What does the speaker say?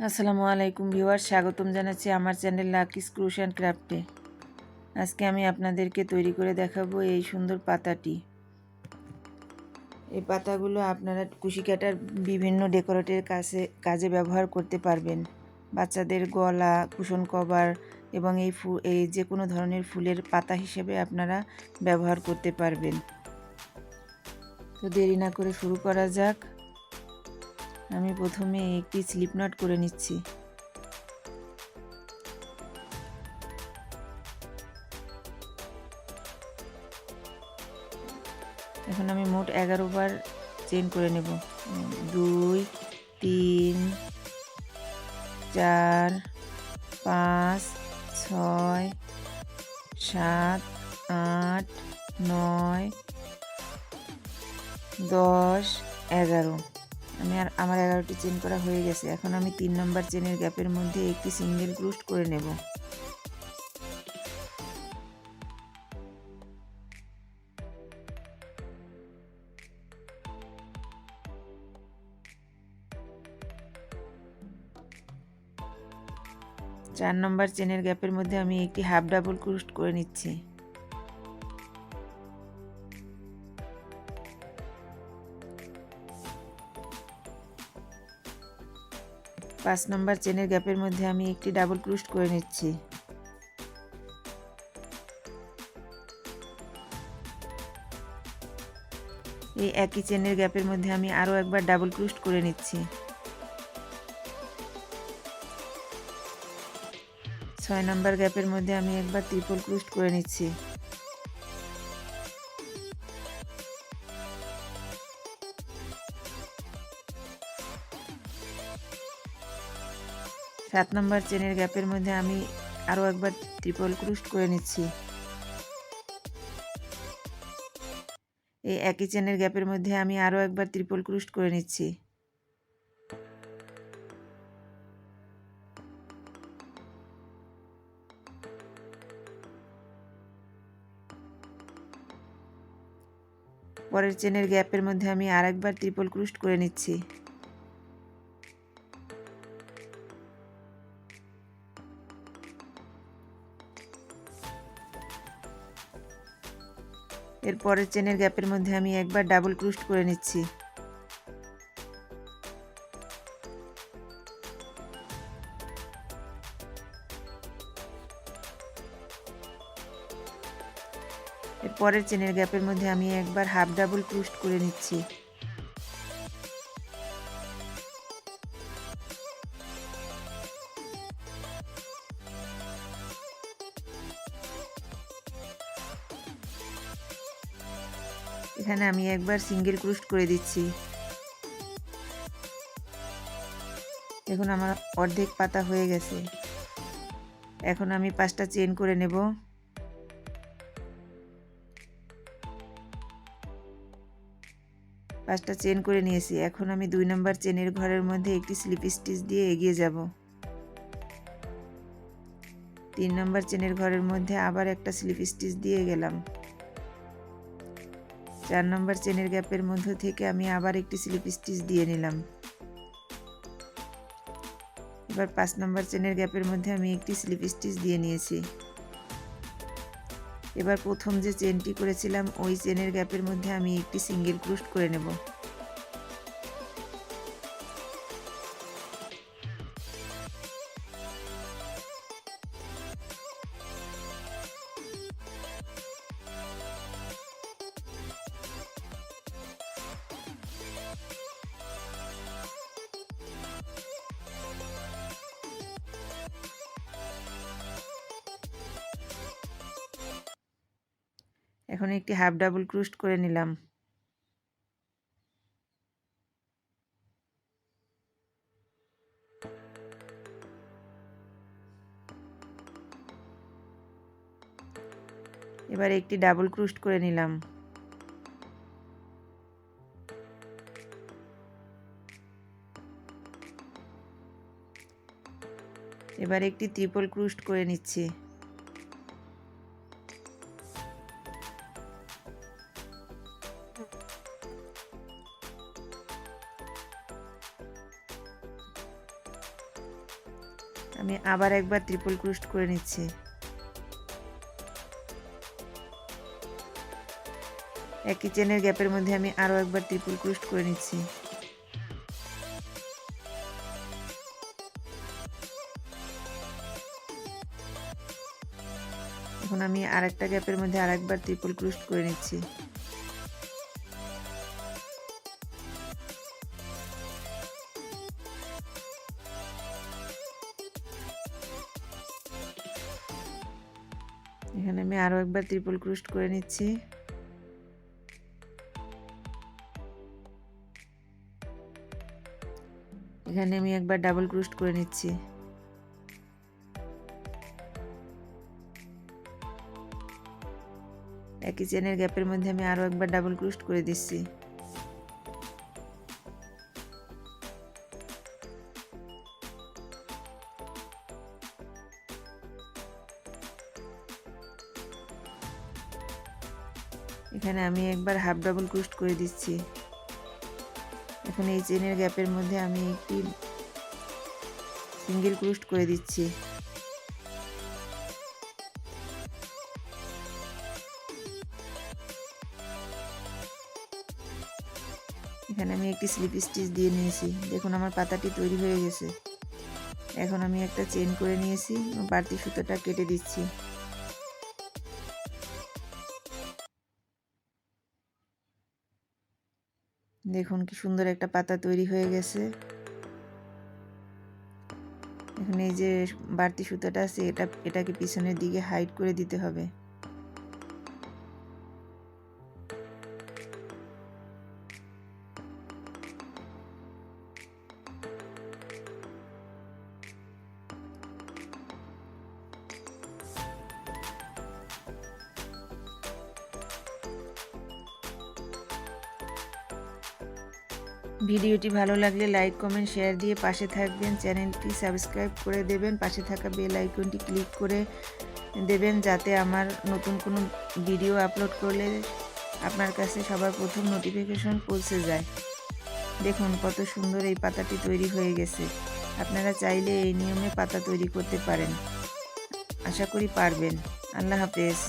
আসসালামু আলাইকুম ভিউয়ার, স্বাগতম জানাচ্ছি আমার চ্যানেল লাকিস ক্রুশ অ্যান্ড ক্রাফটে। আজকে আমি আপনাদেরকে তৈরি করে দেখাবো এই সুন্দর পাতাটি। এই পাতাগুলো আপনারা কুশি কাটার বিভিন্ন ডেকোরেটের কাজে ব্যবহার করতে পারবেন। বাচ্চাদের গলা, কুশন কভার এবং এই যে কোনো ধরনের ফুলের পাতা হিসেবে আপনারা ব্যবহার করতে পারবেন। তো দেরি না করে শুরু করা যাক। আমি প্রথমে একটি স্লিপ নট করে নিচ্ছি। এখন আমি মোট 11 বার চেইন করে নেব। 2 3 4 5 6 7 8 9 10 11। আমার 11টি চেইন করা হয়ে গেছে। এখন আমি 3 নম্বর চেইনের গ্যাপের মধ্যে একটি সিঙ্গেল ক্রোশ করে নেব। 4 নম্বর চেনের গ্যাপের মধ্যে আমি একটি হাফ ডাবল ক্রোশ করে নিচ্ছি। পাঁচ নম্বর চেনের গ্যাপের মধ্যে আমি একটি ডাবল ক্রোশ করে নিচ্ছি। এই একই চেনের গ্যাপের মধ্যে আমি আরও একবার ডাবল ক্রোশ করে নিচ্ছি। 6 নম্বর গ্যাপের মধ্যে আমি একবার ট্রিপল ক্রোশ করে নিচ্ছি। 7 নম্বর চেনের গ্যাপের মধ্যে আমি আরও একবার ট্রিপল ক্রোশ করে নিচ্ছি। এই একই চেনের গ্যাপের মধ্যে আমি আরও একবার ট্রিপল ক্রোশ করে নিচ্ছি। পরের চেনের গ্যাপের মধ্যে আমি আরেকবার ট্রিপল ক্রোশ করে নিচ্ছি। এর পরের চেনের গ্যাপের মধ্যে আমি একবার ডাবল ক্রোশ করে নিচ্ছি। এর পরের চেনের গ্যাপের মধ্যে আমি একবার হাফ ডাবল ক্রোশ করে নিচ্ছি। এখানে আমি একবার সিঙ্গেল ক্রোশ করে দিচ্ছি। দেখুন আমার অর্ধেক পাতা হয়ে গেছে। এখন আমি 5টা চেইন করে নেব। 5টা চেইন করে নিয়েছি। এখন আমি 2 নম্বর চেনের ঘরের মধ্যে একটি স্লিপ স্টিচ দিয়ে এগিয়ে যাব। 3 নম্বর চেনের ঘরের মধ্যে আবার একটা স্লিপ স্টিচ দিয়ে গেলাম। 4 নম্বর চেনের গ্যাপের মধ্য থেকে আমি আবার একটি স্লিপ স্টিচ দিয়ে নিলাম। এবার 5 নম্বর চেনের গ্যাপের মধ্যে আমি একটি স্লিপ স্টিচ দিয়ে নিয়েছি। এবার প্রথম যে চেনটি করেছিলাম ওই চেনের গ্যাপের মধ্যে আমি একটি সিঙ্গেল ক্রোশ করে নেব। এখন একটি হাফ ডাবল ক্রোশ করে নিলাম। এবার একটি ডাবল ক্রোশ করে নিলাম। এবার একটি ট্রিপল ক্রোশ করে নিচ্ছি। আমি আবার একবার ট্রিপল ক্রোশ করে নিচ্ছি। একই চেনের গ্যাপের মধ্যে আমি আরও একবার ট্রিপল ক্রোশ করে নিচ্ছি। এখন আমি আরেকটা গ্যাপের মধ্যে আরেকবার ট্রিপল ক্রোশ করে নিচ্ছি। এখানে আমি আরও একবার ট্রিপল ক্রোশ করে নিচ্ছি। এখানে আমি একবার ডাবল ক্রোশ করে নিচ্ছি। একই চেনের গ্যাপের মধ্যে আমি আরও একবার ডাবল ক্রোশ করে দিচ্ছি। এখানে আমি একবার হাফ ডাবল ক্রোশ করে দিচ্ছি। এখন এই চেনের গ্যাপের মধ্যে আমি একটি সিঙ্গেল ক্রোশ করে দিচ্ছি। এখানে আমি একটি স্লিপ স্টিচ দিয়ে নিয়েছি। দেখুন আমার পাতাটি তৈরি হয়ে গেছে। এখন আমি একটা চেন করে নিয়েছি, বাড়তি সুতোটা কেটে দিচ্ছি। দেখুন কি সুন্দর একটা পাতা তৈরি হয়ে গেছে। এখন এই যে বাড়তি সুতোটা আছে এটাকে পিছনের দিকে হাইড করে দিতে হবে। ভিডিওটি ভালো লাগলে লাইক কমেন্ট শেয়ার দিয়ে পাশে থাকবেন। চ্যানেলটি সাবস্ক্রাইব করে দেবেন। পাশে থাকা বেল আইকনটি ক্লিক করে দেবেন যাতে আমার নতুন কোনো ভিডিও আপলোড করলে আপনার কাছে সবার প্রথম নোটিফিকেশন পৌঁছে যায়। দেখুন কত সুন্দর এই পাতাটি তৈরি হয়ে গেছে। আপনারা চাইলে এই নিয়মে পাতা তৈরি করতে পারেন। আশা করি পারবেন। আল্লাহ হাফেজ।